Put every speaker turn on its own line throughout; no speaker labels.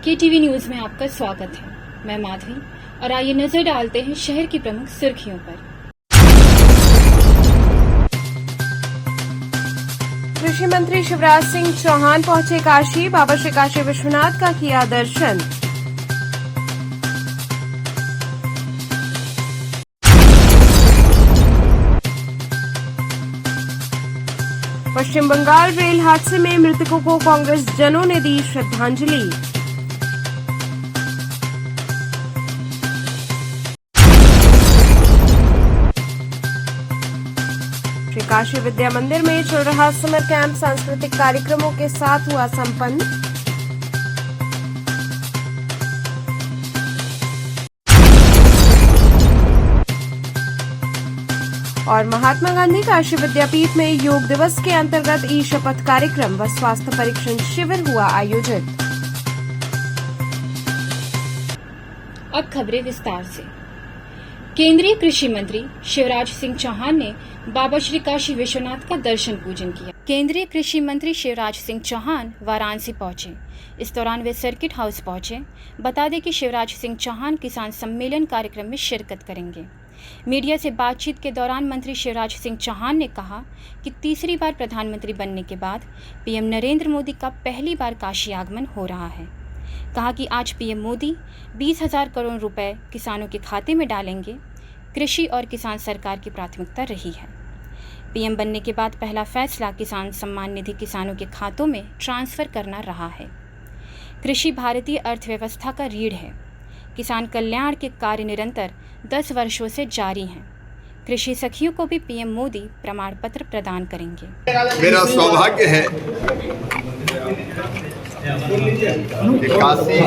KTV news में आपका स्वागत है। मैं माधवी और आइए नजर डालते हैं शहर की प्रमुख सुर्खियों पर।
कृषि मंत्री शिवराज सिंह चौहान पहुंचे काशी, बाबा श्री काशी विश्वनाथ का किया दर्शन। पश्चिम बंगाल रेल हादसे में मृतकों को कांग्रेस जनों ने दी श्रद्धांजलि। श्री काशी विद्या मंदिर में चल रहा समर कैंप सांस्कृतिक कार्यक्रमों के साथ हुआ संपन्न। और महात्मा गांधी काशी विद्यापीठ में योग दिवस के अंतर्गत ई शपथ कार्यक्रम व स्वास्थ्य परीक्षण शिविर हुआ आयोजित।
अब खबरें विस्तार से। केंद्रीय कृषि मंत्री शिवराज सिंह चौहान ने बाबा श्री काशी विश्वनाथ का दर्शन पूजन किया। केंद्रीय कृषि मंत्री शिवराज सिंह चौहान वाराणसी पहुंचे। इस दौरान वे सर्किट हाउस पहुंचे। बता दें कि शिवराज सिंह चौहान किसान सम्मेलन कार्यक्रम में शिरकत करेंगे। मीडिया से बातचीत के दौरान मंत्री शिवराज सिंह चौहान ने कहा कि तीसरी बार प्रधानमंत्री बनने के बाद पीएम नरेंद्र मोदी का पहली बार काशी आगमन हो रहा है। कहा कि आज पीएम मोदी 20,000 करोड़ रुपए किसानों के खाते में डालेंगे। कृषि और किसान सरकार की प्राथमिकता रही है। पीएम बनने के बाद पहला फैसला किसान सम्मान निधि किसानों के खातों में ट्रांसफर करना रहा है। कृषि भारतीय अर्थव्यवस्था का रीढ़ है। किसान कल्याण के कार्य निरंतर 10 वर्षों से जारी हैं। कृषि सखियों को भी पीएम मोदी प्रमाण पत्र प्रदान करेंगे।
मेरा सौभाग्य है कि काशी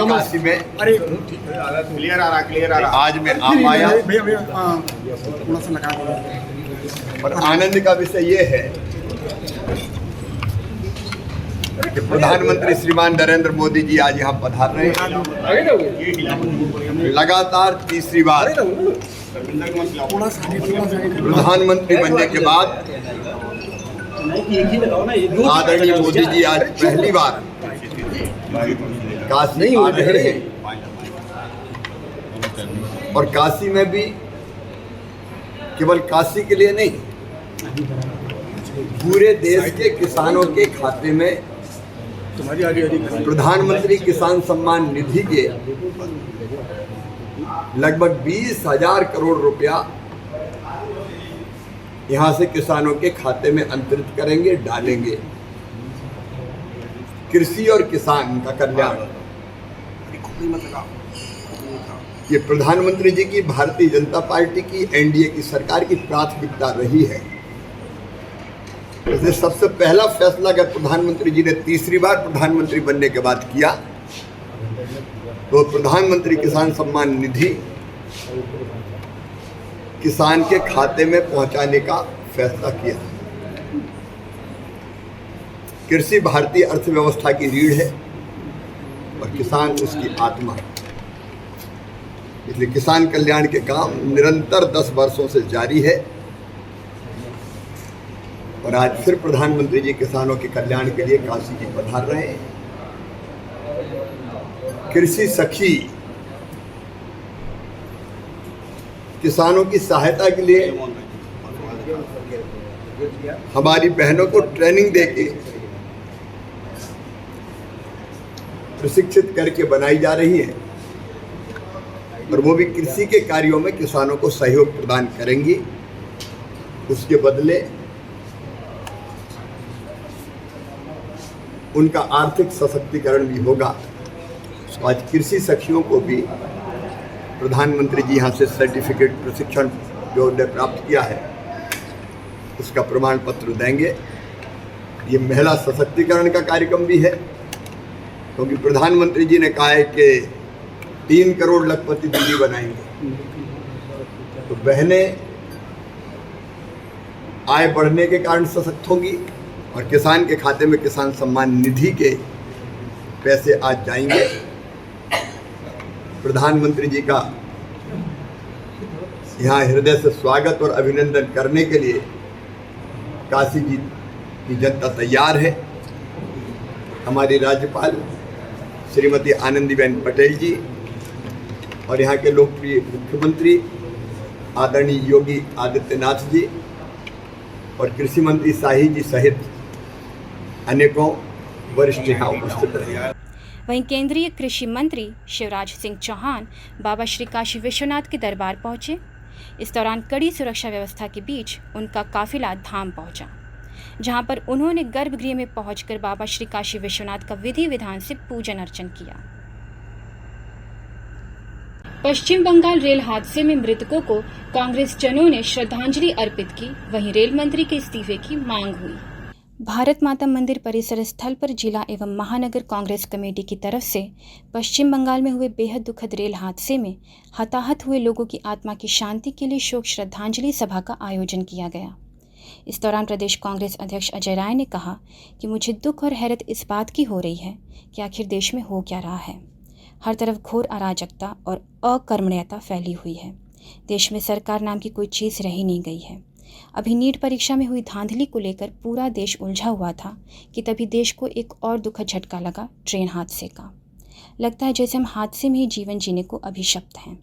काशी में आज मैं आ पाया और आनंद का विषय ये है कि प्रधानमंत्री श्रीमान नरेंद्र मोदी जी आज यहाँ पधार रहे हैं। लगातार तीसरी बार प्रधानमंत्री बनने के बाद आदरणीय मोदी जी आज पहली बार काशी आ रहे हैं और काशी में भी केवल काशी के लिए नहीं, पूरे देश के किसानों के खाते में प्रधानमंत्री किसान सम्मान निधि के लगभग 20,000 करोड़ रुपया यहाँ से किसानों के खाते में अंतरित करेंगे, डालेंगे। कृषि और किसान का कल्याण ये प्रधानमंत्री जी की, भारतीय जनता पार्टी की, एनडीए की सरकार की प्राथमिकता रही है। इसलिए सबसे पहला फैसला अगर प्रधानमंत्री जी ने तीसरी बार प्रधानमंत्री बनने के बाद किया तो प्रधानमंत्री किसान सम्मान निधि किसान के खाते में पहुंचाने का फैसला किया। कृषि भारतीय अर्थव्यवस्था की रीढ़ है और किसान उसकी आत्मा है। इसलिए किसान कल्याण के काम निरंतर 10 वर्षों से जारी है और आज फिर प्रधानमंत्री जी किसानों के कल्याण के लिए काशी जी पधार रहे हैं। कृषि सखी किसानों की सहायता के लिए हमारी बहनों को ट्रेनिंग देके प्रशिक्षित करके बनाई जा रही है और वो भी कृषि के कार्यों में किसानों को सहयोग प्रदान करेंगी। उसके बदले उनका आर्थिक सशक्तिकरण भी होगा। आज कृषि सखियों को भी प्रधानमंत्री जी यहाँ से सर्टिफिकेट प्रशिक्षण जो उन्होंने प्राप्त किया है उसका प्रमाण पत्र देंगे। ये महिला सशक्तिकरण का कार्यक्रम भी है क्योंकि प्रधानमंत्री जी ने कहा है कि 3 करोड़ लखपति दीदी बनाएंगे, तो बहनें आय बढ़ने के कारण सशक्त होंगी और किसान के खाते में किसान सम्मान निधि के पैसे आज जाएंगे। प्रधानमंत्री जी का यहाँ हृदय से स्वागत और अभिनंदन करने के लिए काशी जी की जनता तैयार है। हमारी राज्यपाल श्रीमती आनंदीबेन पटेल जी और यहाँ के लोकप्रिय मुख्यमंत्री आदरणीय योगी आदित्यनाथ जी और कृषि मंत्री शाही जी सहित अनेकों वरिष्ठ यहाँ उपस्थित रहे।
वहीं केंद्रीय कृषि मंत्री शिवराज सिंह चौहान बाबा श्री काशी विश्वनाथ के दरबार पहुंचे। इस दौरान कड़ी सुरक्षा व्यवस्था के बीच उनका काफिला धाम पहुंचा, जहां पर उन्होंने गर्भगृह में पहुंचकर बाबा श्री काशी विश्वनाथ का विधि विधान से पूजन अर्चन किया। पश्चिम बंगाल रेल हादसे में मृतकों को कांग्रेस जनों ने श्रद्धांजलि अर्पित की। वहीं रेल मंत्री के इस्तीफे की मांग हुई। भारत माता मंदिर परिसर स्थल पर जिला एवं महानगर कांग्रेस कमेटी की तरफ से पश्चिम बंगाल में हुए बेहद दुखद रेल हादसे में हताहत हुए लोगों की आत्मा की शांति के लिए शोक श्रद्धांजलि सभा का आयोजन किया गया। इस दौरान प्रदेश कांग्रेस अध्यक्ष अजय राय ने कहा कि मुझे दुख और हैरत इस बात की हो रही है कि आखिर देश में हो क्या रहा है। हर तरफ घोर अराजकता और अकर्मण्यता फैली हुई है। देश में सरकार नाम की कोई चीज़ रही नहीं गई है। अभी नीट परीक्षा में हुई धांधली को लेकर पूरा देश उलझा हुआ था कि तभी देश को एक और दुखद झटका लगा ट्रेन हादसे का। लगता है जैसे हम हादसे में ही जीवन जीने को अभिशप्त हैं।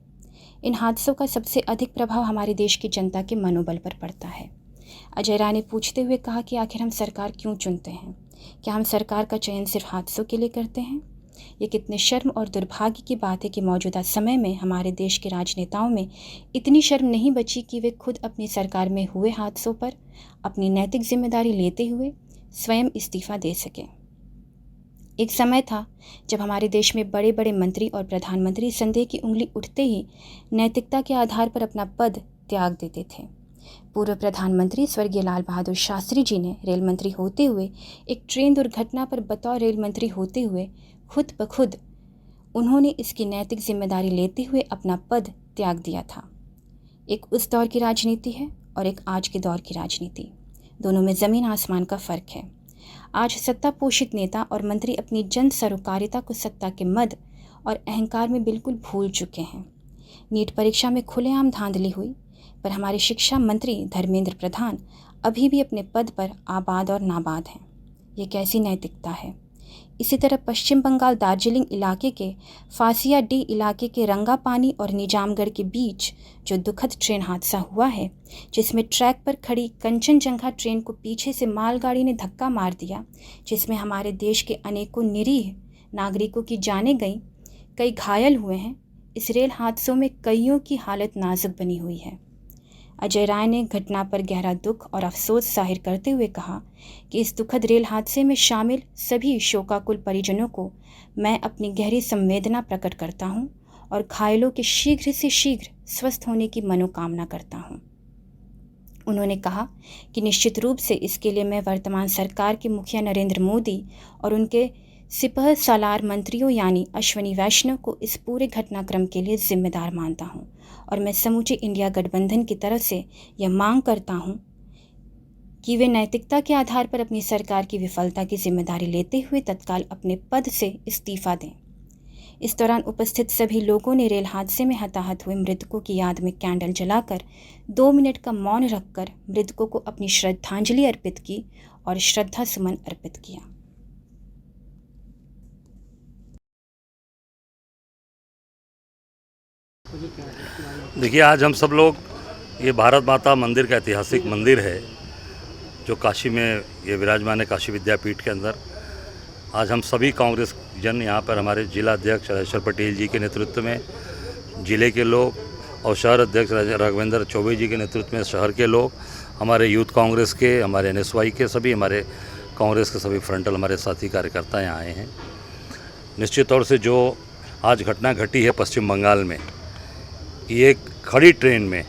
इन हादसों का सबसे अधिक प्रभाव हमारे देश की जनता के मनोबल पर पड़ता है। अजय राय ने पूछते हुए कहा कि आखिर हम सरकार क्यों चुनते हैं? क्या हम सरकार का चयन सिर्फ हादसों के लिए करते हैं? ये कितने शर्म और दुर्भाग्य की बात है कि मौजूदा समय में हमारे देश के राजनेताओं में इतनी शर्म नहीं बची कि वे खुद अपनी सरकार में हुए हादसों पर अपनी नैतिक जिम्मेदारी लेते हुए स्वयं इस्तीफा दे सके। एक समय था जब हमारे देश में बड़े बड़े मंत्री और प्रधानमंत्री संदेह की उंगली उठते ही नैतिकता के आधार पर अपना पद त्याग देते थे। पूर्व प्रधानमंत्री स्वर्गीय लाल बहादुर शास्त्री जी ने रेल मंत्री होते हुए एक ट्रेन दुर्घटना पर बतौर रेल मंत्री होते हुए खुद ब खुद उन्होंने इसकी नैतिक जिम्मेदारी लेते हुए अपना पद त्याग दिया था। एक उस दौर की राजनीति है और एक आज के दौर की राजनीति, दोनों में ज़मीन आसमान का फ़र्क है। आज सत्ता पोषित नेता और मंत्री अपनी जन सरोकारिता को सत्ता के मद और अहंकार में बिल्कुल भूल चुके हैं। नीट परीक्षा में खुलेआम धांधली हुई, पर हमारे शिक्षा मंत्री धर्मेंद्र प्रधान अभी भी अपने पद पर आबाद और नाबाद हैं। ये कैसी नैतिकता है? इसी तरह पश्चिम बंगाल दार्जिलिंग इलाके के फासिया डी इलाके के रंगापानी और निजामगढ़ के बीच जो दुखद ट्रेन हादसा हुआ है, जिसमें ट्रैक पर खड़ी कंचनजंगा ट्रेन को पीछे से मालगाड़ी ने धक्का मार दिया, जिसमें हमारे देश के अनेकों निरीह नागरिकों की जानें गईं, कई घायल हुए हैं। इस रेल हादसों में कईयों की हालत नाजुक बनी हुई है। अजय राय ने घटना पर गहरा दुख और अफसोस जाहिर करते हुए कहा कि इस दुखद रेल हादसे में शामिल सभी शोकाकुल परिजनों को मैं अपनी गहरी संवेदना प्रकट करता हूं और घायलों के शीघ्र से शीघ्र स्वस्थ होने की मनोकामना करता हूं। उन्होंने कहा कि निश्चित रूप से इसके लिए मैं वर्तमान सरकार के मुखिया नरेंद्र मोदी और उनके सिपह सालार मंत्रियों यानी अश्विनी वैष्णव को इस पूरे घटनाक्रम के लिए जिम्मेदार मानता हूं और मैं समूचे इंडिया गठबंधन की तरफ से यह मांग करता हूं कि वे नैतिकता के आधार पर अपनी सरकार की विफलता की जिम्मेदारी लेते हुए तत्काल अपने पद से इस्तीफा दें। इस दौरान उपस्थित सभी लोगों ने रेल हादसे में हताहत हुए मृतकों की याद में कैंडल जलाकर 2 मिनट का मौन रखकर मृतकों को अपनी श्रद्धांजलि अर्पित की और श्रद्धा सुमन अर्पित किया।
देखिए, आज हम सब लोग ये भारत माता मंदिर का ऐतिहासिक मंदिर है जो काशी में ये विराजमान है, काशी विद्यापीठ के अंदर। आज हम सभी कांग्रेस जन यहाँ पर हमारे जिला अध्यक्ष राजेश्वर पटेल जी के नेतृत्व में जिले के लोग और शहर अध्यक्ष राघवेंद्र चौबे जी के नेतृत्व में शहर के लोग, हमारे यूथ कांग्रेस के, हमारे NSY के सभी, हमारे कांग्रेस के सभी फ्रंटल हमारे साथी कार्यकर्ता यहाँ आए हैं। निश्चित तौर से जो आज घटना घटी है पश्चिम बंगाल में, ये एक खड़ी ट्रेन में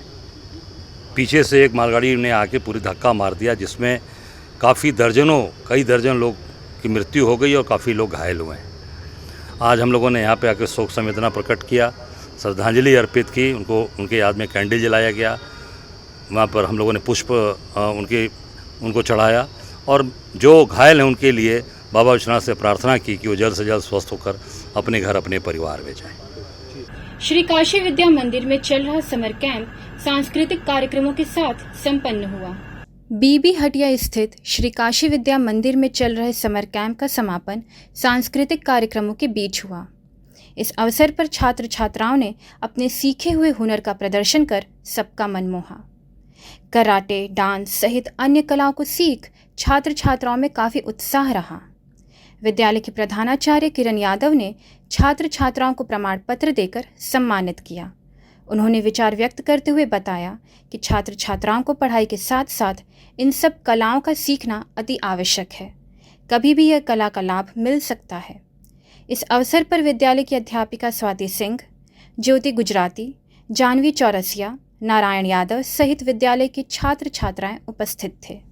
पीछे से एक मालगाड़ी ने आके पूरी धक्का मार दिया, जिसमें कई दर्जन लोग की मृत्यु हो गई और काफ़ी लोग घायल हुए हैं। आज हम लोगों ने यहाँ पे आकर शोक संवेदना प्रकट किया, श्रद्धांजलि अर्पित की, उनके याद में कैंडल जलाया गया, वहाँ पर हम लोगों ने पुष्प उनको चढ़ाया और जो घायल हैं उनके लिए बाबा विश्वनाथ से प्रार्थना की कि वो जल्द से जल्द स्वस्थ होकर अपने घर अपने परिवार में जाएं।
श्री काशी विद्या मंदिर में चल रहा समर कैंप सांस्कृतिक कार्यक्रमों के साथ संपन्न हुआ। बीबी हटिया स्थित श्री काशी विद्या मंदिर में चल रहे समर कैंप का समापन सांस्कृतिक कार्यक्रमों के बीच हुआ। इस अवसर पर छात्र छात्राओं ने अपने सीखे हुए हुनर का प्रदर्शन कर सबका मन मोहा। कराटे, डांस सहित अन्य कलाओं को सीख छात्र छात्राओं में काफ़ी उत्साह रहा। विद्यालय के प्रधानाचार्य किरण यादव ने छात्र छात्राओं को प्रमाण पत्र देकर सम्मानित किया। उन्होंने विचार व्यक्त करते हुए बताया कि छात्र छात्राओं को पढ़ाई के साथ साथ इन सब कलाओं का सीखना अति आवश्यक है। कभी भी यह कला का लाभ मिल सकता है। इस अवसर पर विद्यालय की अध्यापिका स्वाति सिंह, ज्योति गुजराती, जानवी चौरसिया, नारायण यादव सहित विद्यालय के छात्र छात्राएं उपस्थित थे।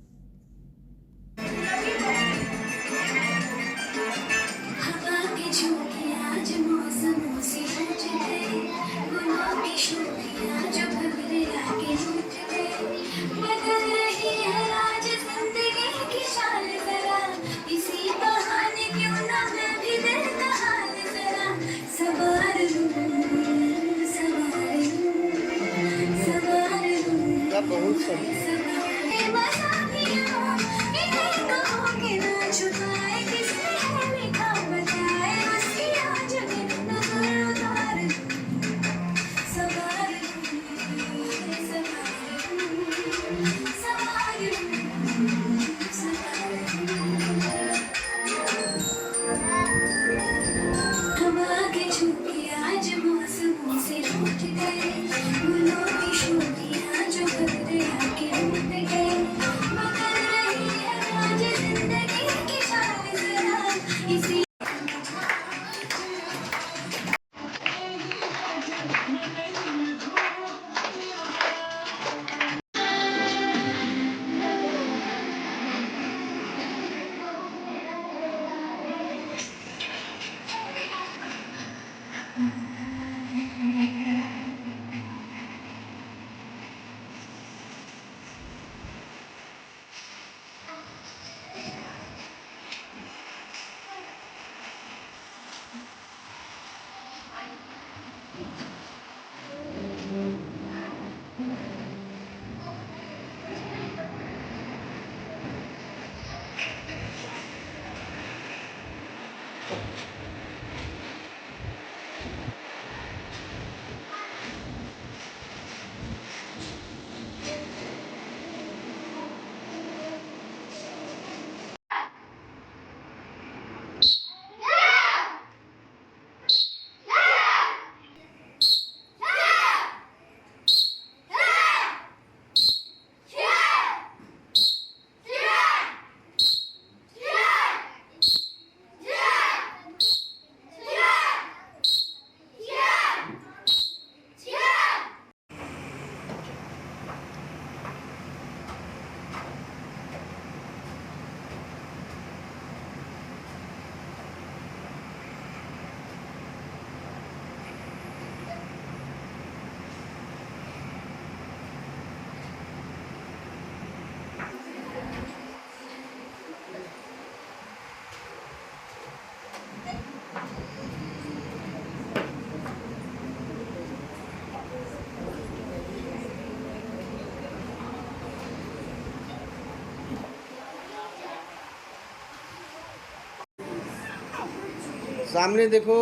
सामने देखो।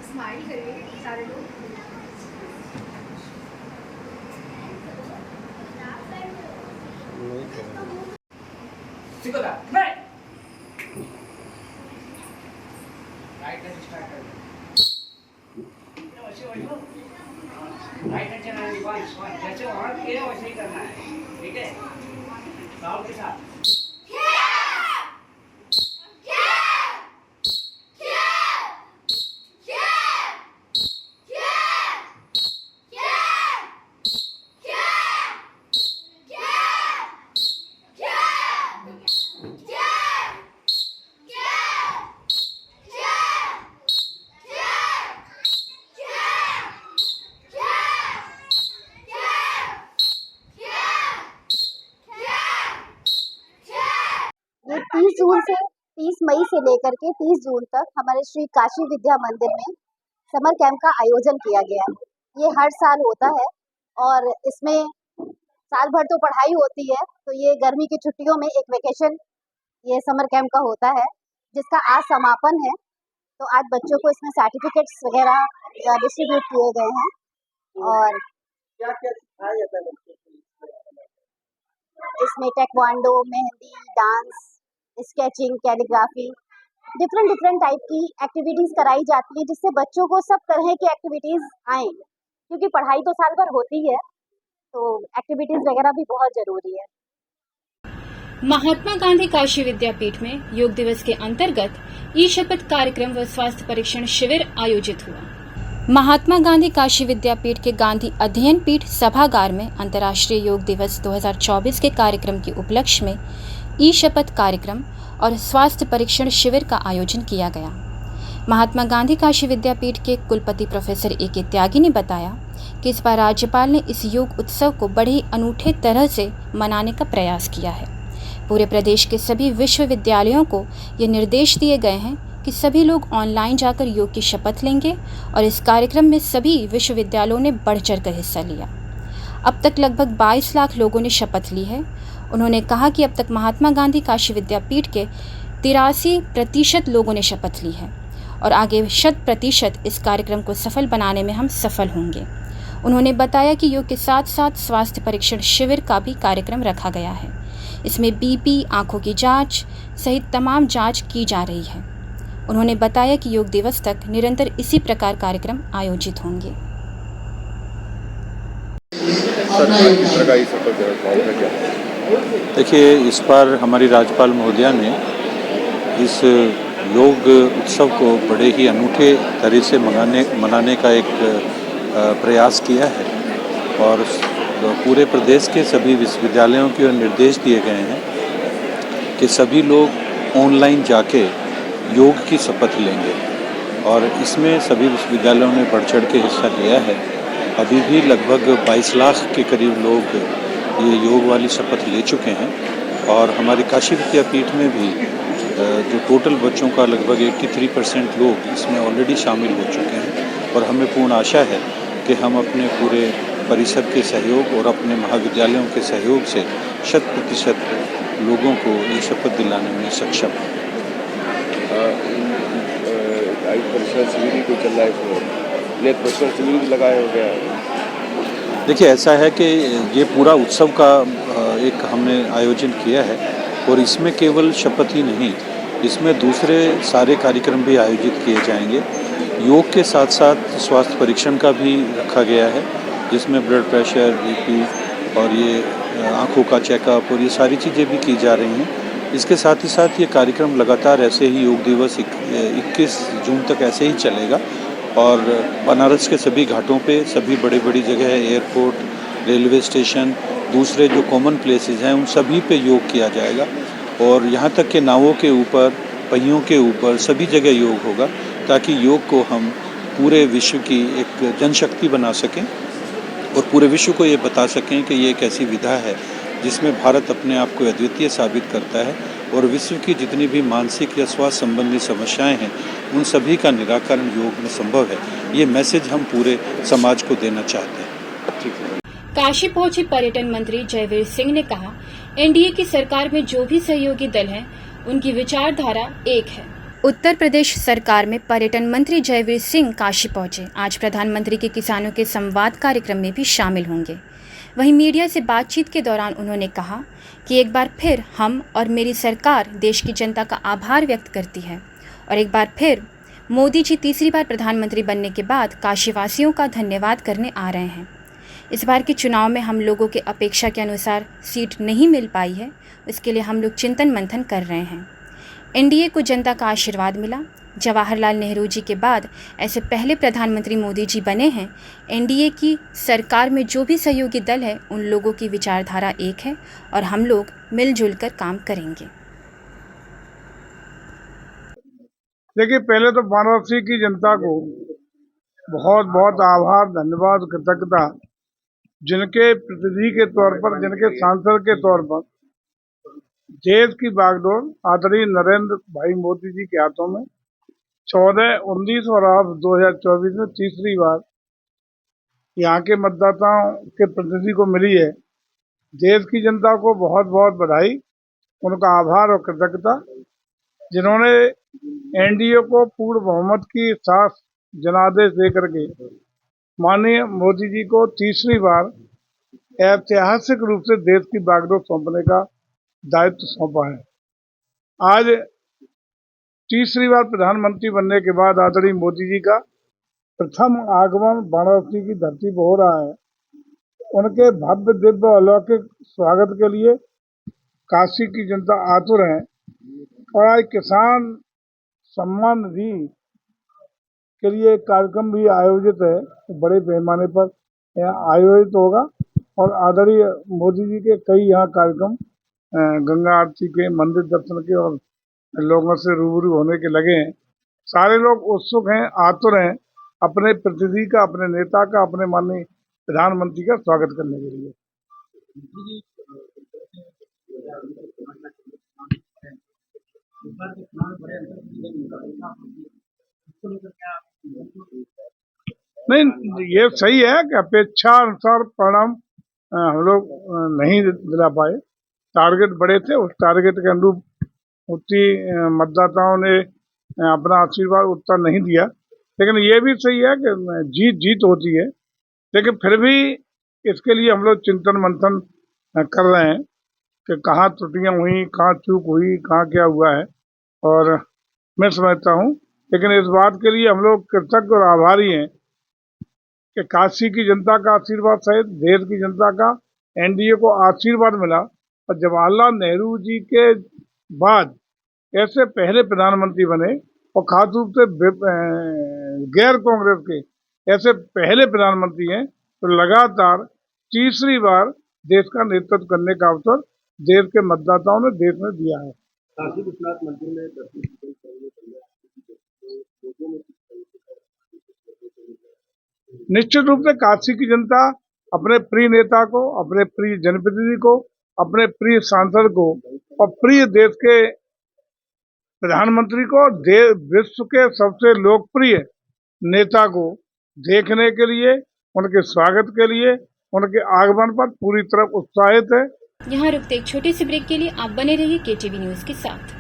स्माइल करिए सारे लोग।
राइट हैंड चलाना है, वन जैसे और किए वैसे ही करना है, ठीक है? साउंड के साथ।
मई से लेकर के 30 जून तक हमारे श्री काशी विद्या मंदिर में समर कैंप का आयोजन किया गया है। ये हर साल होता है और इसमें साल भर तो पढ़ाई होती है, तो ये गर्मी की छुट्टियों में एक वेकेशन ये समर कैंप का होता है, जिसका आज समापन है। तो आज बच्चों को इसमें सर्टिफिकेट्स वगैरह डिस्ट्रीब्यूट किए गए हैं। और
क्या क्या सिखाया जाता है बच्चों को?
इसमें taekwondo, mehndi, dance, sketching, calligraphy, different type की एक्टिविटीज़ कराई जाती है, जिससे बच्चों को सब तरह की एक्टिविटीज़ आएँ, क्योंकि पढ़ाई तो साल भर होती है, तो एक्टिविटीज़ वगैरह भी बहुत ज़रूरी है।
महात्मा गांधी काशी विद्यापीठ में योग दिवस के अंतर्गत ई शपथ कार्यक्रम व स्वास्थ्य परीक्षण शिविर आयोजित हुआ। महात्मा गांधी काशी विद्यापीठ के गांधी अध्ययन पीठ सभागार में अंतर्राष्ट्रीय योग दिवस 2024 के कार्यक्रम के उपलक्ष्य में ई शपथ कार्यक्रम और स्वास्थ्य परीक्षण शिविर का आयोजन किया गया। महात्मा गांधी काशी विद्यापीठ के कुलपति प्रोफेसर ए.के. त्यागी ने बताया कि इस बार राज्यपाल ने इस योग उत्सव को बड़े ही अनूठे तरह से मनाने का प्रयास किया है। पूरे प्रदेश के सभी विश्वविद्यालयों को ये निर्देश दिए गए हैं कि सभी लोग ऑनलाइन जाकर योग की शपथ लेंगे और इस कार्यक्रम में सभी विश्वविद्यालयों ने बढ़ चढ़कर हिस्सा लिया। अब तक लगभग 22 लाख लोगों ने शपथ ली है। उन्होंने कहा कि अब तक महात्मा गांधी काशी विद्यापीठ के 83% लोगों ने शपथ ली है और आगे 100% इस कार्यक्रम को सफल बनाने में हम सफल होंगे। उन्होंने बताया कि योग के साथ साथ स्वास्थ्य परीक्षण शिविर का भी कार्यक्रम रखा गया है। इसमें बीपी, आंखों की जांच सहित तमाम जांच की जा रही है। उन्होंने बताया कि योग दिवस तक निरंतर इसी प्रकार कार्यक्रम आयोजित होंगे।
देखिए, इस बार हमारी राज्यपाल महोदया ने इस योग उत्सव को बड़े ही अनूठे तरह से मनाने का एक प्रयास किया है और पूरे प्रदेश के सभी विश्वविद्यालयों को निर्देश दिए गए हैं कि सभी लोग ऑनलाइन जाके योग की शपथ लेंगे और इसमें सभी विश्वविद्यालयों ने बढ़ चढ़ के हिस्सा लिया है। अभी भी लगभग 22 लाख के करीब लोग ये योग वाली शपथ ले चुके हैं और हमारे काशी विद्यापीठ में भी जो टोटल बच्चों का लगभग 83% लोग इसमें ऑलरेडी शामिल हो चुके हैं और हमें पूर्ण आशा है कि हम अपने पूरे परिसर के सहयोग और अपने महाविद्यालयों के सहयोग से 100% लोगों को ये शपथ दिलाने में सक्षम हैं।
परीक्षण शिविर ही कोई चल रहा है, नेत्र परीक्षण शिविर भी लगाया हो गया।
देखिए, ऐसा है कि ये पूरा उत्सव का एक हमने आयोजन किया है और इसमें केवल शपथ ही नहीं, इसमें दूसरे सारे कार्यक्रम भी आयोजित किए जाएंगे। योग के साथ साथ स्वास्थ्य परीक्षण का भी रखा गया है, जिसमें ब्लड प्रेशर, बीपी और ये आँखों का चेकअप और ये सारी चीज़ें भी की जा रही हैं। इसके साथ ही साथ ये कार्यक्रम लगातार ऐसे ही योग दिवस 21 जून तक ऐसे ही चलेगा और बनारस के सभी घाटों पे, सभी बड़ी जगह, एयरपोर्ट, रेलवे स्टेशन, दूसरे जो कॉमन प्लेसेस हैं, उन सभी पे योग किया जाएगा और यहाँ तक के नावों के ऊपर, पहियों के ऊपर सभी जगह योग होगा, ताकि योग को हम पूरे विश्व की एक जनशक्ति बना सकें और पूरे विश्व को ये बता सकें कि ये एक ऐसी विधा है जिसमें भारत अपने आप को अद्वितीय साबित करता है और विश्व की जितनी भी मानसिक या स्वास्थ्य संबंधी समस्याएं हैं, उन सभी का निराकरण योग में संभव है। ये मैसेज हम पूरे समाज को देना चाहते हैं।
काशी पहुंचे पर्यटन मंत्री जयवीर सिंह ने कहा, एनडीए की सरकार में जो भी सहयोगी दल हैं, उनकी विचारधारा एक है। उत्तर प्रदेश सरकार में पर्यटन मंत्री जयवीर सिंह काशी पहुंचे। आज प्रधानमंत्री के किसानों के संवाद कार्यक्रम में भी शामिल होंगे। वहीं मीडिया से बातचीत के दौरान उन्होंने कहा कि एक बार फिर हम और मेरी सरकार देश की जनता का आभार व्यक्त करती है और एक बार फिर मोदी जी तीसरी बार प्रधानमंत्री बनने के बाद काशीवासियों का धन्यवाद करने आ रहे हैं। इस बार के चुनाव में हम लोगों के अपेक्षा के अनुसार सीट नहीं मिल पाई है, इसके लिए हम लोग चिंतन मंथन कर रहे हैं। एनडीए को जनता का आशीर्वाद मिला। जवाहरलाल नेहरू जी के बाद ऐसे पहले प्रधानमंत्री मोदी जी बने हैं। एनडीए की सरकार में जो भी सहयोगी दल है, उन लोगों की विचारधारा एक है और हम लोग मिलजुल कर काम करेंगे।
देखिए, पहले तो वाराणसी की जनता को बहुत बहुत आभार, धन्यवाद, कृतज्ञता, जिनके प्रतिनिधि के तौर पर, जिनके सांसद के तौर पर देश की बागडोर आदरणीय नरेंद्र भाई मोदी जी के हाथों में 14, 19 और अब 2024 में तीसरी बार यहाँ के मतदाताओं के प्रतिनिधि को मिली है। देश की जनता को बहुत बहुत बधाई, उनका आभार और कृतज्ञता, जिन्होंने एनडीए को पूर्ण बहुमत की साथ जनादेश दे करके माननीय मोदी जी को तीसरी बार ऐतिहासिक रूप से देश की बागडोर सौंपने का दायित्व सौंपा है। आज तीसरी बार प्रधानमंत्री बनने के बाद आदरणीय मोदी जी का प्रथम आगमन वाराणसी की धरती पर हो रहा है। उनके भव्य दिव्य अलौकिक स्वागत के लिए काशी की जनता आतुर है और आज किसान सम्मान निधि के लिए एक कार्यक्रम भी आयोजित है, बड़े पैमाने पर आयोजित होगा और आदरणीय मोदी जी के कई यहाँ कार्यक्रम गंगा आरती के, मंदिर दर्शन के और लोगों से रूबरू होने के लगे हैं। सारे लोग उत्सुक हैं, आतुर हैं अपने प्रतिनिधि का, अपने नेता का, अपने माननीय प्रधानमंत्री का स्वागत करने के लिए। नहीं, ये सही है कि अपेक्षा अनुसार परिणाम हम लोग नहीं दिला पाए। टारगेट बड़े थे, उस टारगेट के अनुरूप उतनी मतदाताओं ने अपना आशीर्वाद उतना नहीं दिया, लेकिन ये भी सही है कि जीत होती है। लेकिन फिर भी इसके लिए हम लोग चिंतन मंथन कर रहे हैं कि कहाँ त्रुटियां हुई, कहाँ चूक हुई, कहाँ क्या हुआ है। और मैं समझता हूँ, लेकिन इस बात के लिए हम लोग कृतज्ञ और आभारी हैं कि काशी की जनता का आशीर्वाद सहित देश की जनता का एनडीए को आशीर्वाद मिला और जवाहरलाल नेहरू जी के बाद ऐसे पहले प्रधानमंत्री बने और खास रूप से गैर कांग्रेस के ऐसे पहले प्रधानमंत्री हैं, तो लगातार तीसरी बार देश का नेतृत्व करने का अवसर देश के मतदाताओं ने देश में दिया है।
काशी विश्वनाथ मंदिर में
निश्चित रूप से काशी की जनता अपने प्रिय नेता को, अपने प्रिय जनप्रतिनिधि को, अपने प्रिय सांसद को और प्रिय देश के प्रधानमंत्री को, विश्व के सबसे लोकप्रिय नेता को देखने के लिए, उनके स्वागत के लिए, उनके आगमन पर पूरी तरह उत्साहित है।
यहाँ रुकते एक छोटे से ब्रेक के लिए आप बने रहिए केटीवी न्यूज के साथ।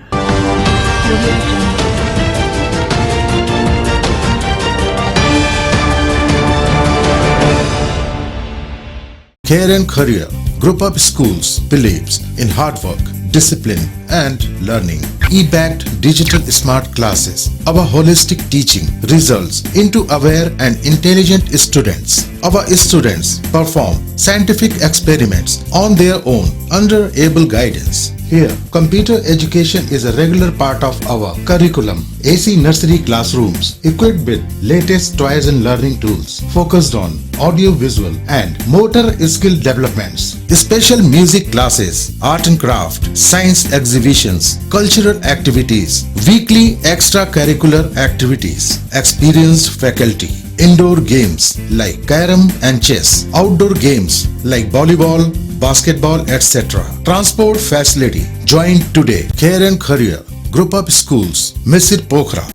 Care and Career Group of Schools believes in hard work, discipline and learning. E-backed digital smart classes. Our holistic teaching results into aware and intelligent students. Our students perform scientific experiments on their own under able guidance. Here, computer education is a regular part of our curriculum. AC nursery classrooms equipped with latest toys and learning tools focused on audio, visual and motor skill developments. Special music classes, art and craft, science exhibitions, cultural activities, weekly extracurricular activities, experienced faculty. Indoor games like carom and chess, outdoor games like volleyball, basketball, etc. Transport facility. Join today. Care and Career Group of Schools, Misir Pokhara,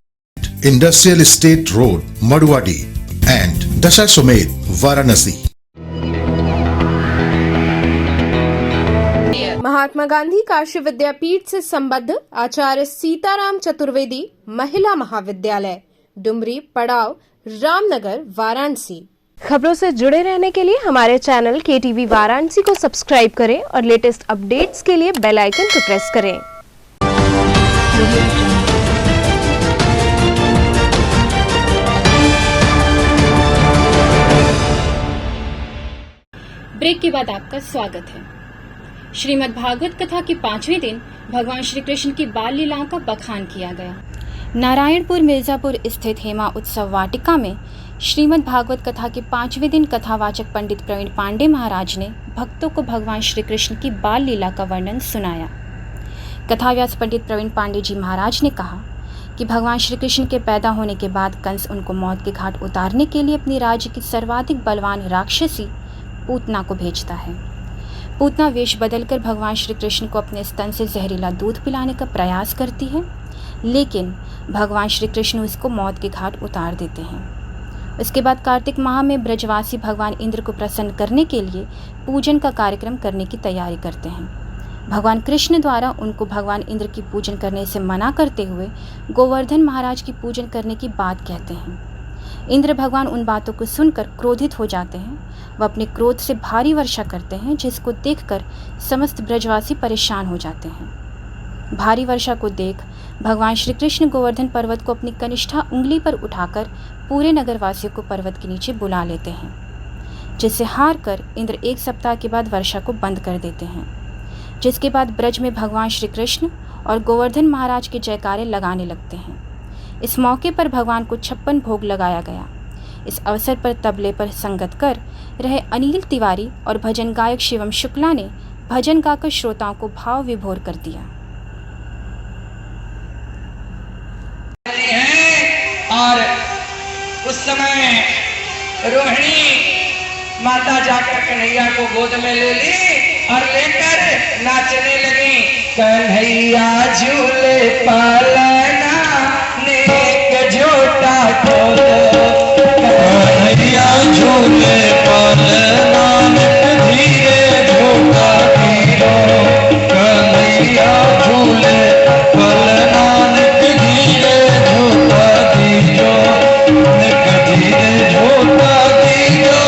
Industrial Estate Road, Madwadi and Dashasomed, Varanasi.
Mahatma Gandhi Kashi विद्यापीठ से संबद्ध आचार्य सीताराम चतुर्वेदी महिला महाविद्यालय, डुमरी पड़ाव, रामनगर, वाराणसी। खबरों से जुड़े रहने के लिए हमारे चैनल केटीवी वाराणसी को सब्सक्राइब करें और लेटेस्ट अपडेट्स के लिए बेल आइकन को प्रेस करें।
ब्रेक के बाद आपका स्वागत है। श्रीमद् भागवत कथा के 5वें दिन भगवान श्री कृष्ण की बाल लीलाओं का बखान किया गया। नारायणपुर मिर्जापुर स्थित हेमा उत्सव वाटिका में श्रीमद् भागवत कथा के 5वें दिन कथावाचक पंडित प्रवीण पांडे महाराज ने भक्तों को भगवान श्री कृष्ण की बाल लीला का वर्णन सुनाया। कथाव्यास पंडित प्रवीण पांडे जी महाराज ने कहा कि भगवान श्री कृष्ण के पैदा होने के बाद कंस उनको मौत के घाट उतारने के लिए अपनी राज्य की सर्वाधिक बलवान राक्षसी पूतना को भेजता है। पूतना वेश बदलकर भगवान श्री कृष्ण को अपने स्तन से जहरीला दूध पिलाने का प्रयास करती है, लेकिन भगवान श्री कृष्ण उसको मौत के घाट उतार देते हैं। उसके बाद कार्तिक माह में ब्रजवासी भगवान इंद्र को प्रसन्न करने के लिए पूजन का कार्यक्रम करने की तैयारी करते हैं। भगवान कृष्ण द्वारा उनको भगवान इंद्र की पूजन करने से मना करते हुए गोवर्धन महाराज की पूजन करने की बात कहते हैं। इंद्र भगवान उन बातों को सुनकर क्रोधित हो जाते हैं। वह अपने क्रोध से भारी वर्षा करते हैं, जिसको देखकर समस्त ब्रजवासी परेशान हो जाते हैं। भारी वर्षा को देख भगवान श्री कृष्ण गोवर्धन पर्वत को अपनी कनिष्ठा उंगली पर उठाकर पूरे नगरवासियों को पर्वत के नीचे बुला लेते हैं, जिससे हार कर इंद्र 1 सप्ताह के बाद वर्षा को बंद कर देते हैं। जिसके बाद ब्रज में भगवान श्री कृष्ण और गोवर्धन महाराज के जयकारे लगाने लगते हैं। इस मौके पर भगवान को 56 भोग लगाया गया। इस अवसर पर तबले पर संगत कर रहे अनिल तिवारी और भजन गायक शिवम शुक्ला ने भजन गाकर श्रोताओं को भाव विभोर कर दिया।
और उस समय रोहिणी माता जाकर कन्हैया को गोद में ले ली और लेकर नाचने लगी। कन्हैया झूले पालना नेक झोटा खोल, कन्हैया झूले पालना धीरे झोटा धीरो, कन्हैया झूले पालना धीरे झोटा धीरो, धीरे झोटा धीरो,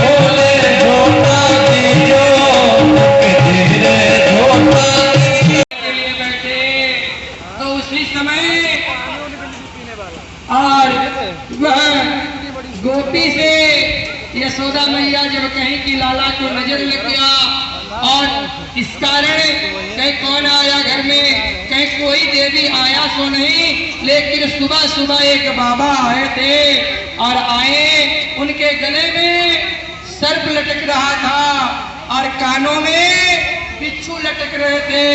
होले झोटा धीरो, धीरे झोटा के लिए बैठे। तो उसी समय और वह गोपी से यशोदा मैया जब कहीं कि लाला को नजर लग गया और इस कारण कहीं कौन आया घर में, कहीं कोई देवी आया सो नहीं, लेकिन सुबह सुबह एक बाबा आए थे और आए, उनके गले में सर्प लटक रहा था और कानों में बिच्छू लटक रहे थे।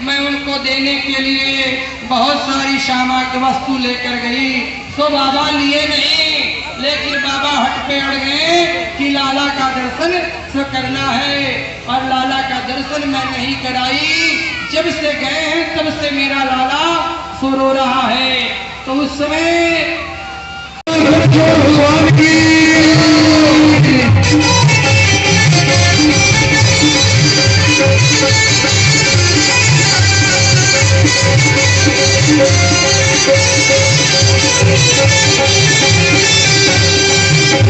मैं उनको देने के लिए बहुत सारी सामग्री वस्तु लेकर गई, तो बाबा लिए नहीं, लेकिन बाबा हट पे अड़ गए कि लाला का दर्शन तो करना है और लाला का दर्शन मैं नहीं कराई। जब से गए हैं तब से मेरा लाला सो रो रहा है। तो उस समय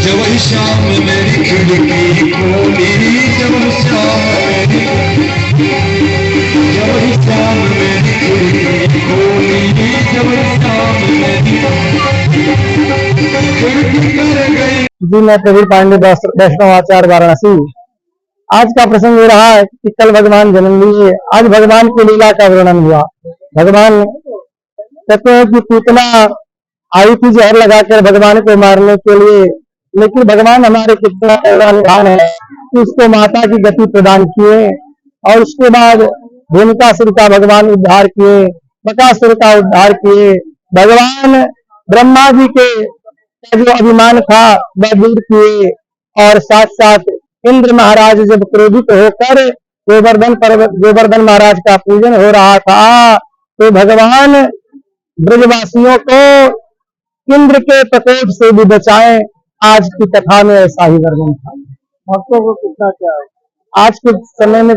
जब शाम मेरी खिड़की खोली, जब शाम मेरी, जब शाम मेरी खिड़की खोली, जब शाम मेरी खिड़की कर गई।
जी, मैं प्रवीण पांडे, वैष्णव आचार्य, वाराणसी। आज का प्रसंग ये रहा है कि कल भगवान जन्म लिए, आज भगवान की लीला का वर्णन हुआ। भगवान कहते हैं कि पूतना आई थी जहर लगाकर भगवान को मारने के लिए, लेकिन भगवान हमारे कितना बलवान है कि उसको माता की गति प्रदान किए और उसके बाद भूमिकासुर का भगवान उद्धार किए, बकासुर का उद्धार किए। भगवान ब्रह्मा जी के जो अभिमान था वह दूर किए और साथ साथ इंद्र महाराज जब क्रोधित होकर गोवर्धन महाराज का पूजन हो रहा था, तो भगवान ब्रजवासियों को इंद्र के प्रकोप से भी बचाए। आज की कथा में ऐसा ही वर्णन था। भक्तों को कितना क्या है, आज के समय में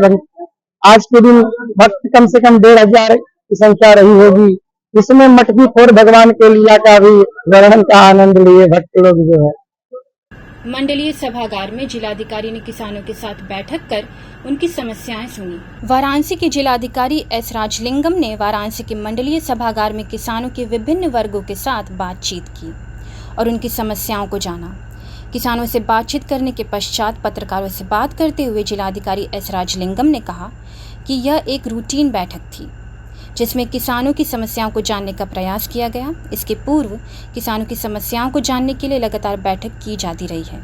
आज के दिन भक्त कम से कम 1500 की संख्या रही होगी। इसमें मटकी फोड़ भगवान के लीला का भी वर्णन का आनंद लिए भक्त लोग जो है।
मंडलीय सभागार में जिलाधिकारी ने किसानों के साथ बैठक कर उनकी समस्याएं सुनी। वाराणसी के जिलाधिकारी एस राजलिंगम ने वाराणसी के मंडलीय सभागार में किसानों के विभिन्न वर्गों के साथ बातचीत की और उनकी समस्याओं को जाना। किसानों से बातचीत करने के पश्चात पत्रकारों से बात करते हुए जिलाधिकारी एस राजलिंगम ने कहा कि यह एक रूटीन बैठक थी जिसमें किसानों की समस्याओं को जानने का प्रयास किया गया। इसके पूर्व किसानों की समस्याओं को जानने के लिए लगातार बैठक की जाती रही है।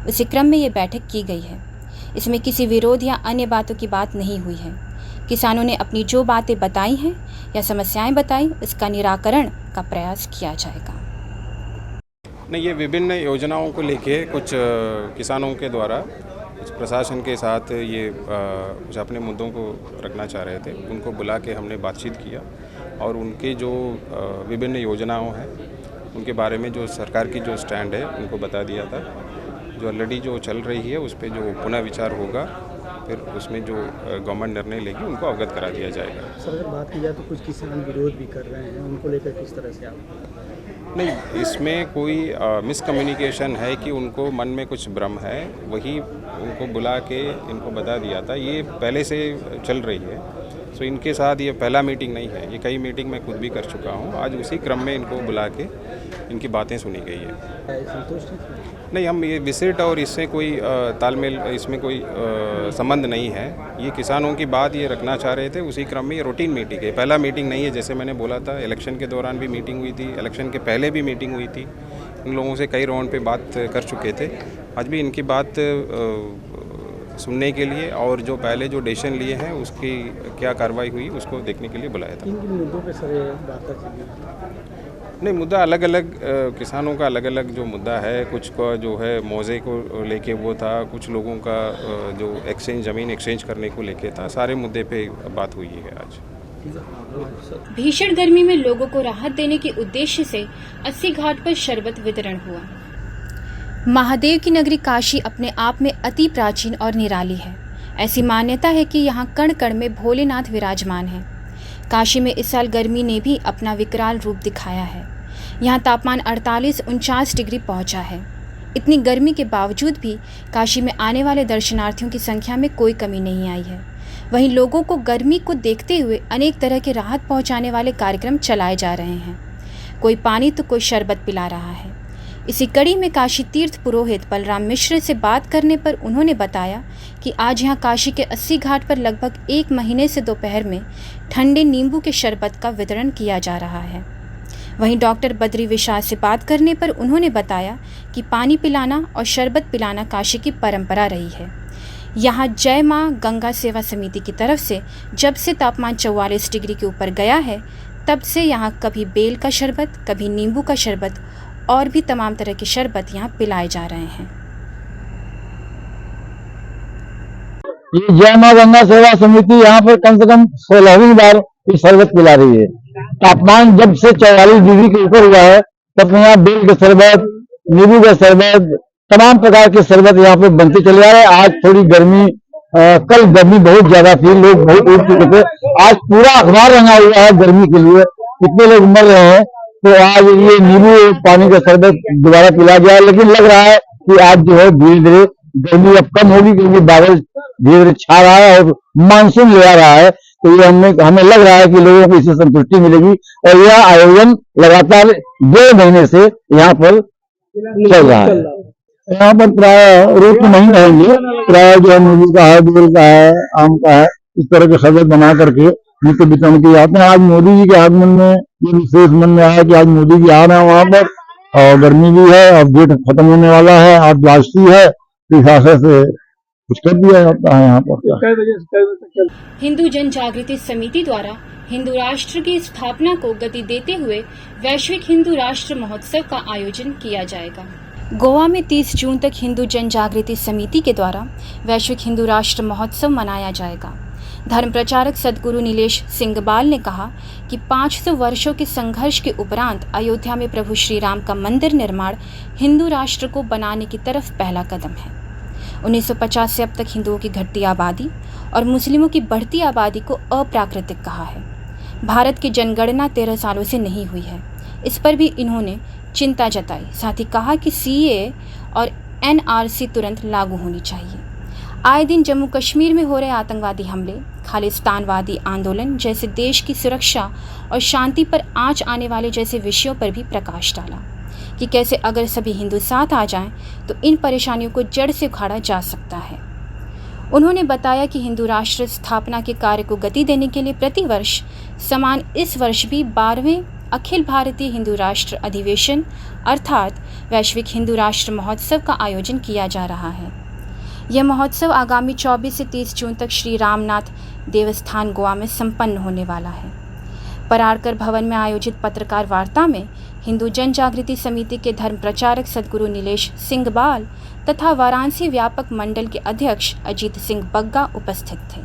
उसी क्रम में ये बैठक की गई है। इसमें किसी विरोध या अन्य बातों की बात नहीं हुई है। किसानों ने अपनी जो बातें बताई हैं या समस्याएं बताई, उसका निराकरण का प्रयास किया जाएगा।
नहीं, ये विभिन्न योजनाओं को लेके कुछ किसानों के द्वारा कुछ प्रशासन के साथ ये कुछ अपने मुद्दों को रखना चाह रहे थे। उनको बुला के हमने बातचीत किया और उनके जो विभिन्न योजनाओं हैं उनके बारे में जो सरकार की जो स्टैंड है उनको बता दिया था। जो ऑलरेडी जो चल रही है उस पर जो पुनः विचार होगा, फिर उसमें जो गवर्नमेंट निर्णय लेगी उनको अवगत करा दिया जाएगा।
सर अगर बात की जाए तो कुछ किसान विरोध भी कर रहे हैं, उनको लेकर किस तरह से आप?
नहीं, इसमें कोई मिसकम्युनिकेशन है कि उनको मन में कुछ भ्रम है, वही उनको बुला के इनको बता दिया था। ये पहले से चल रही है, सो इनके साथ ये पहला मीटिंग नहीं है, ये कई मीटिंग मैं खुद भी कर चुका हूँ। आज उसी क्रम में इनको बुला के इनकी बातें सुनी गई है।
संतुष्ट
नहीं, हम ये विजिट और इससे कोई तालमेल, इसमें कोई संबंध नहीं है। ये किसानों की बात ये रखना चाह रहे थे, उसी क्रम में ये रूटीन मीटिंग है, पहला मीटिंग नहीं है। जैसे मैंने बोला था, इलेक्शन के दौरान भी मीटिंग हुई थी, इलेक्शन के पहले भी मीटिंग हुई थी। इन लोगों से कई राउंड पे बात कर चुके थे। आज भी इनकी बात सुनने के लिए और जो पहले जो डिसीजन लिए हैं उसकी क्या कार्रवाई हुई उसको देखने के लिए बुलाया था।
किन मुद्दों पे सर बात
नहीं, मुद्दा अलग अलग, किसानों का अलग अलग जो मुद्दा है, कुछ का जो है मौजे को लेके वो था, कुछ लोगों का जो एक्सचेंज, ज़मीन एक्सचेंज करने को लेके था। सारे मुद्दे पे बात हुई है आज।
भीषण गर्मी में लोगों को राहत देने के उद्देश्य से 80 घाट पर शरबत वितरण हुआ। महादेव की नगरी काशी अपने आप में अति प्राचीन और निराली है। ऐसी मान्यता है कि यहाँ कण कण में भोलेनाथ विराजमान है। काशी में इस साल गर्मी ने भी अपना विकराल रूप दिखाया है। यहाँ तापमान 48-49 डिग्री पहुँचा है। इतनी गर्मी के बावजूद भी काशी में आने वाले दर्शनार्थियों की संख्या में कोई कमी नहीं आई है। वहीं लोगों को गर्मी को देखते हुए अनेक तरह के राहत पहुँचाने वाले कार्यक्रम चलाए जा रहे हैं। कोई पानी तो कोई शरबत पिला रहा है। इसी कड़ी में काशी तीर्थ पुरोहित बलराम मिश्र से बात करने पर उन्होंने बताया कि आज यहाँ काशी के 80 घाट पर लगभग 1 महीने से दोपहर में ठंडे नींबू के शरबत का वितरण किया जा रहा है। वहीं डॉक्टर बद्री विशाल से बात करने पर उन्होंने बताया कि पानी पिलाना और शरबत पिलाना काशी की परंपरा रही है। यहाँ जय माँ गंगा सेवा समिति की तरफ से जब से तापमान 44 डिग्री के ऊपर गया है, तब से यहाँ कभी बेल का शरबत, कभी नींबू का शरबत और भी तमाम तरह के शरबत यहाँ पिलाए जा रहे हैं।
ये जय माँ गंगा सेवा समिति यहाँ पर कम से कम 16वीं बार ये शरबत पिला रही है। तापमान जब से 44 डिग्री के ऊपर हुआ है, तब यहाँ बेल का शरबत, नींबू का शरबत, तमाम प्रकार के शरबत यहाँ पे बनते चले आ रहे हैं। आज थोड़ी गर्मी, कल गर्मी बहुत ज्यादा थी, लोग बहुत उठ चुके थे। आज पूरा अखबार रंगा हुआ है गर्मी के लिए, कितने लोग मर रहे हैं। तो आज ये नींबू पानी का शरबत दोबारा पिला गया, लेकिन लग रहा है कि आज जो है धीरे धीरे गर्मी अब कम होगी, क्योंकि बादल धीरे धीरे छा रहा है और मानसून ले आ रहा है। तो ये हमें लग रहा है कि लोगों को इससे संतुष्टि मिलेगी और यह आयोजन लगातार 2 महीने से यहाँ पर चल रहा है। यहाँ पर प्राय रोज नहीं रहेंगे, प्राय जो है नींबू का है, बेल का है, आम का है, इस तरह के शरबत बना करके नित्य वितरण किए जाते हैं। आज मोदी जी के आगमन में ये विशेष मन में आया कि आज मोदी जी आ रहे हैं वहाँ पर, और गर्मी भी है और डेट खत्म होने वाला है, आज द्वादशी है, तो इस आशय से कुछ कर दिया जाता है यहाँ पर।
हिंदू जन जागृति समिति द्वारा हिंदू राष्ट्र की स्थापना को गति देते हुए वैश्विक हिंदू राष्ट्र महोत्सव का आयोजन किया जाएगा। गोवा में 30 जून तक हिंदू जन जागृति समिति के द्वारा वैश्विक हिंदू राष्ट्र महोत्सव मनाया जाएगा। धर्म प्रचारक सदगुरु नीलेश सिंगबाल ने कहा कि 500 वर्षों के संघर्ष के उपरांत अयोध्या में प्रभु श्री राम का मंदिर निर्माण हिंदू राष्ट्र को बनाने की तरफ पहला कदम है। 1950 से अब तक हिंदुओं की घटती आबादी और मुस्लिमों की बढ़ती आबादी को अप्राकृतिक कहा है। भारत की जनगणना 13 सालों से नहीं हुई है। इस पर भी इन्होंने चिंता जताई। साथ ही कहा कि CAA और NRC तुरंत लागू होनी चाहिए। आए दिन जम्मू कश्मीर में हो रहे आतंकवादी हमले, खालिस्तानवादी आंदोलन जैसे देश की सुरक्षा और शांति पर आंच आने वाले जैसे विषयों पर भी प्रकाश डाला कि कैसे अगर सभी हिंदू साथ आ जाएं तो इन परेशानियों को जड़ से उखाड़ा जा सकता है। उन्होंने बताया कि हिंदू राष्ट्र स्थापना के कार्य को गति देने के लिए प्रतिवर्ष समान इस वर्ष भी 12वें अखिल भारतीय हिंदू राष्ट्र अधिवेशन अर्थात वैश्विक हिंदू राष्ट्र महोत्सव का आयोजन किया जा रहा है। यह महोत्सव आगामी 24 से 30 जून तक श्री रामनाथ देवस्थान गोवा में संपन्न होने वाला है। पराड़कर भवन में आयोजित पत्रकार वार्ता में हिंदू जन जागृति समिति के धर्म प्रचारक सदगुरु नीलेश सिंह बाल तथा वाराणसी व्यापक मंडल के अध्यक्ष अजीत सिंह बग्गा उपस्थित थे।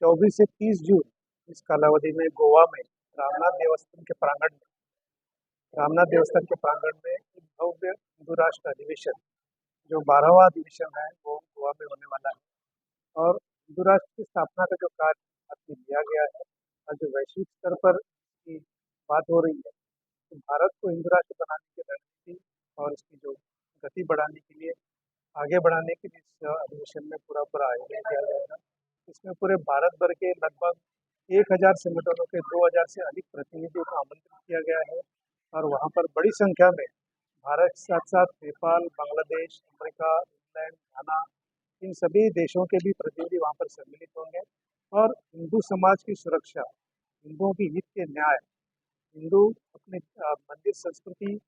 24 से 30 जून इस कालावधि में गोवा में रामनाथ देवस्थान के प्रांगण में एक भव्य हिंदू राष्ट्र अधिवेशन जो 12वां अधिवेशन है वो गोवा में होने वाला है। और हिंदू राष्ट्र की स्थापना का जो कार्य अभी लिया गया है और जो वैश्विक स्तर पर की बात हो रही है, तो भारत को हिंदू राष्ट्र बनाने की रणनीति और इसकी जो गति बढ़ाने के लिए आगे बढ़ाने के लिए इस अधिवेशन में पूरा आयोजन किया जाएगा। इसमें पूरे भारत भर के लगभग 1000 संगठनों के 2000 से अधिक प्रतिनिधियों को आमंत्रित किया गया है और वहाँ पर बड़ी संख्या में भारत के साथ साथ नेपाल, बांग्लादेश, अमेरिका, इंग्लैंड, घाना, इन सभी देशों के भी प्रतिनिधि वहाँ पर सम्मिलित होंगे और हिंदू समाज की सुरक्षा, हिंदुओं की हित के न्याय, हिंदू अपने मंदिर संस्कृति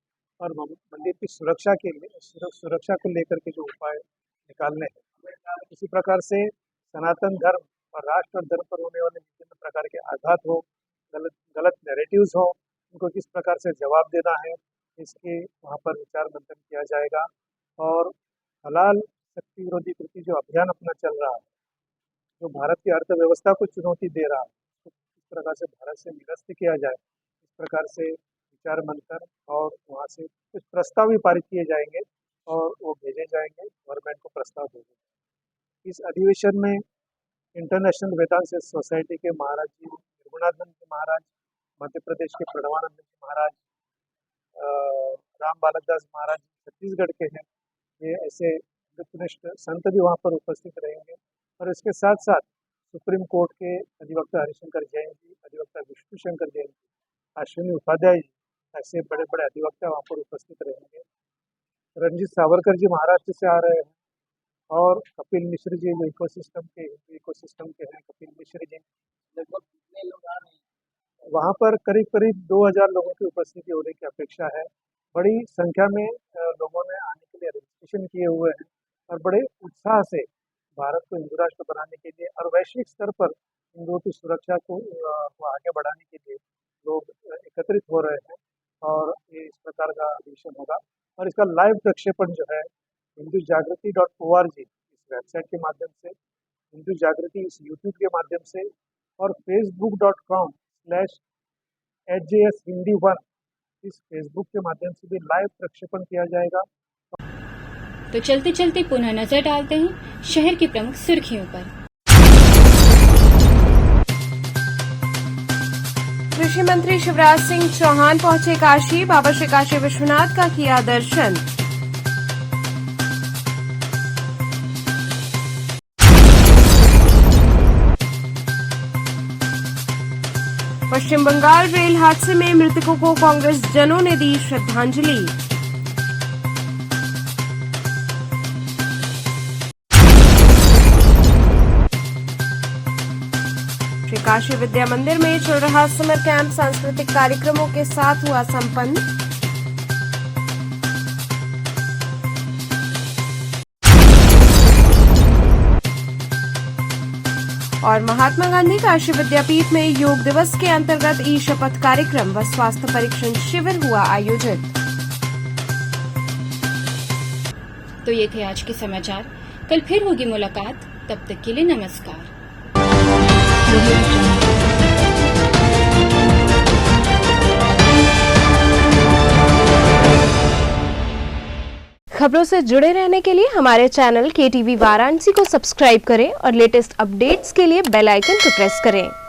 और मंदिर की सुरक्षा के लिए सुरक्षा को लेकर के जो उपाय निकालने हैं, इसी प्रकार से सनातन धर्म और राष्ट्र और धर्म पर होने वाले विभिन्न प्रकार के आघात हो, गलत नैरेटिव्स हो, उनको किस प्रकार से जवाब देना है, इसके वहाँ पर विचार मंथन किया जाएगा। और हलाल शक्ति विरोधी कृषि जो अभियान अपना चल रहा है, जो भारत की अर्थव्यवस्था को चुनौती दे रहा है, तो किस प्रकार से भारत से निरस्त किया जाए, इस प्रकार से विचार मंथन और वहाँ से कुछ प्रस्ताव भी पारित किए जाएंगे और वो भेजे जाएंगे, गवर्नमेंट को प्रस्ताव भेजेंगे। इस अधिवेशन में इंटरनेशनल वेदांत सोसाइटी के महाराज जी निर्गुणानंद जी महाराज, मध्य प्रदेश के प्रणवानंद जी महाराज, राम बालक दास महाराज छत्तीसगढ़ के हैं, ये ऐसे विशिष्ट संत भी वहाँ पर उपस्थित रहेंगे। और इसके साथ साथ सुप्रीम कोर्ट के अधिवक्ता हरिशंकर जैन जी, अधिवक्ता विष्णु शंकर जैन जी, अश्विनी उपाध्याय जी, ऐसे बड़े बड़े अधिवक्ता वहाँ पर उपस्थित रहेंगे। रणजीत सावरकर जी महाराष्ट्र से आ रहे हैं और कपिल मिश्र जी जो इकोसिस्टम के हैं, कपिल मिश्र जी, लगभग कितने लोग आ रहे हैं? वहाँ पर करीब 2000 लोगों की उपस्थिति होने की अपेक्षा है। बड़ी संख्या में लोगों ने आने के लिए रजिस्ट्रेशन किए हुए हैं और बड़े उत्साह से भारत को हिंदू राष्ट्र बनाने के लिए और वैश्विक स्तर पर हिंदुओं की सुरक्षा को आगे बढ़ाने के लिए लोग एकत्रित हो रहे हैं और ये इस प्रकार का अधिवेशन होगा। और इसका लाइव प्रक्षेपण जो है hindujagriti.org इस वेबसाइट के माध्यम से, हिंदू जागृति इस यूट्यूब के माध्यम से और facebook.com/hjshindy1 इस फेसबुक के माध्यम से भी लाइव प्रक्षेपण किया जाएगा।
तो चलते चलते पुनः नजर डालते हैं शहर की प्रमुख सुर्खियों पर।
कृषि मंत्री शिवराज सिंह चौहान पहुंचे काशी, बाबा श्री काशी विश्वनाथ का किया दर्शन। पश्चिम बंगाल रेल हादसे में मृतकों को कांग्रेस जनों ने दी श्रद्धांजलि। श्री काशी विद्या मंदिर में चल रहा समर कैंप सांस्कृतिक कार्यक्रमों के साथ हुआ संपन्न। और महात्मा गांधी काशी विद्यापीठ में योग दिवस के अंतर्गत ई शपथ कार्यक्रम व स्वास्थ्य परीक्षण शिविर हुआ आयोजित।
तो ये थे आज के समाचार। कल फिर होगी मुलाकात, तब तक के लिए नमस्कार।
खबरों से जुड़े रहने के लिए हमारे चैनल KTV वाराणसी को सब्सक्राइब करें और लेटेस्ट अपडेट्स के लिए बेल आइकन को प्रेस करें।